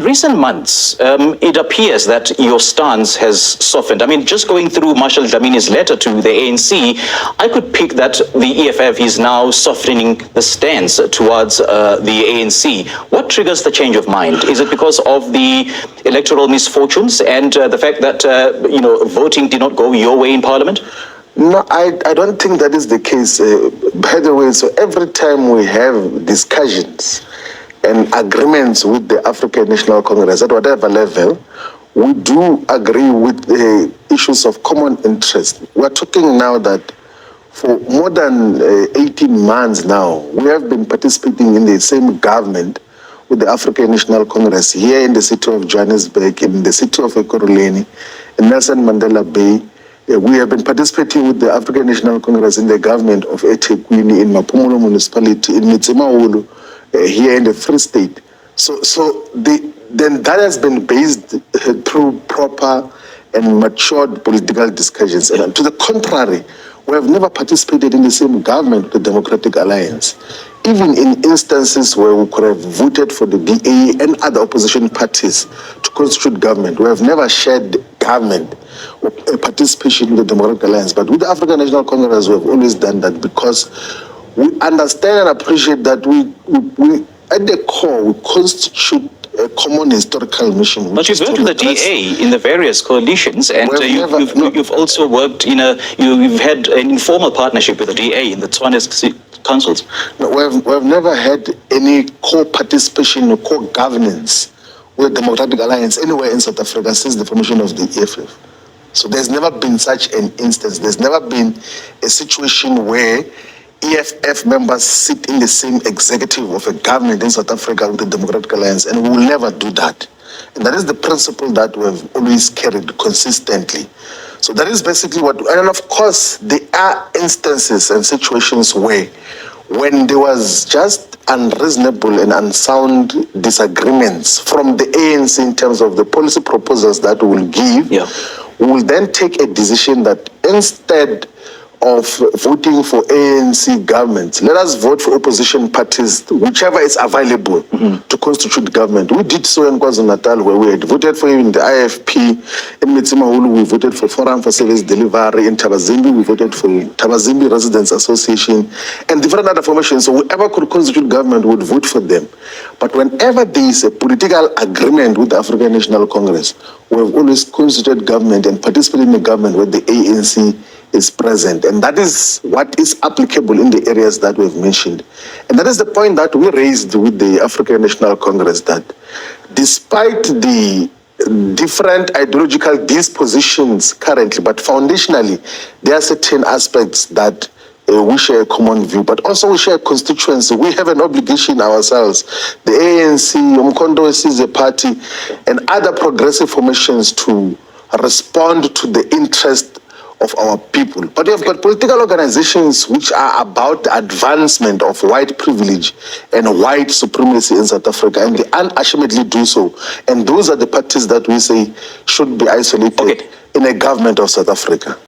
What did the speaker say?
recent months, it appears that your stance has softened. I mean, just going through Marshall Dlamini's letter to the ANC, I could pick that the EFF is now softening the stance towards the ANC. What triggers the change of mind? Is it because of the electoral misfortunes and the fact that, voting did not go your way in Parliament? No, I don't think that is the case. By the way, so every time we have discussions and agreements with the African National Congress at whatever level, we do agree with the issues of common interest. We're talking now that for more than 18 months now, we have been participating in the same government with the African National Congress here in the city of Johannesburg, in the city of Ekurhuleni, in Nelson Mandela Bay. We have been participating with the African National Congress in the government of eThekwini, in Maphumulo municipality, in LITSEMBA, here in the Free State. Then that has been based through proper and matured political discussions. And to the contrary, we have never participated in the same government with the Democratic Alliance. Even in instances where we could have voted for the DA and other opposition parties to constitute government, we have never shared government or participation in the Democratic Alliance. But with the African National Congress, we have always done that because we understand and appreciate that we at the core, we constitute a common historical mission. But you've worked with the DA in the various coalitions, and you've also worked you've had an informal partnership with the DA in the Tshwane councils. No, we've never had any co-participation or co-governance with the Democratic Alliance anywhere in South Africa since the formation of the EFF. So there's never been such an instance. There's never been a situation where EFF members sit in the same executive of a government in South Africa with the Democratic Alliance, and we will never do that. And that is the principle that we've always carried consistently. So that is basically what, and of course, there are instances and situations where, when there was just unreasonable and unsound disagreements from the ANC in terms of the policy proposals that we will give, we will then take a decision that instead of voting for ANC government, let us vote for opposition parties, whichever is available to constitute government. We did so in KwaZulu-Natal, where we had voted for in the IFP. In Metsimahulu, we voted for Forum for Service Delivery. In Tabazimbi, we voted for Tabazimbi Residents Association and different other formations. So whoever could constitute government would vote for them. But whenever there is a political agreement with the African National Congress, we have always constituted government and participated in the government where the ANC is present. And that is what is applicable in the areas that we've mentioned. And that is the point that we raised with the African National Congress, that despite the different ideological dispositions currently, but foundationally, there are certain aspects that we share a common view, but also we share a constituency. We have an obligation ourselves, the ANC, Umkhonto is a party, and other progressive formations to respond to the interest of our people. But we have got political organizations which are about the advancement of white privilege and white supremacy in South Africa, and they unashamedly do so. And those are the parties that we say should be isolated in a government of South Africa.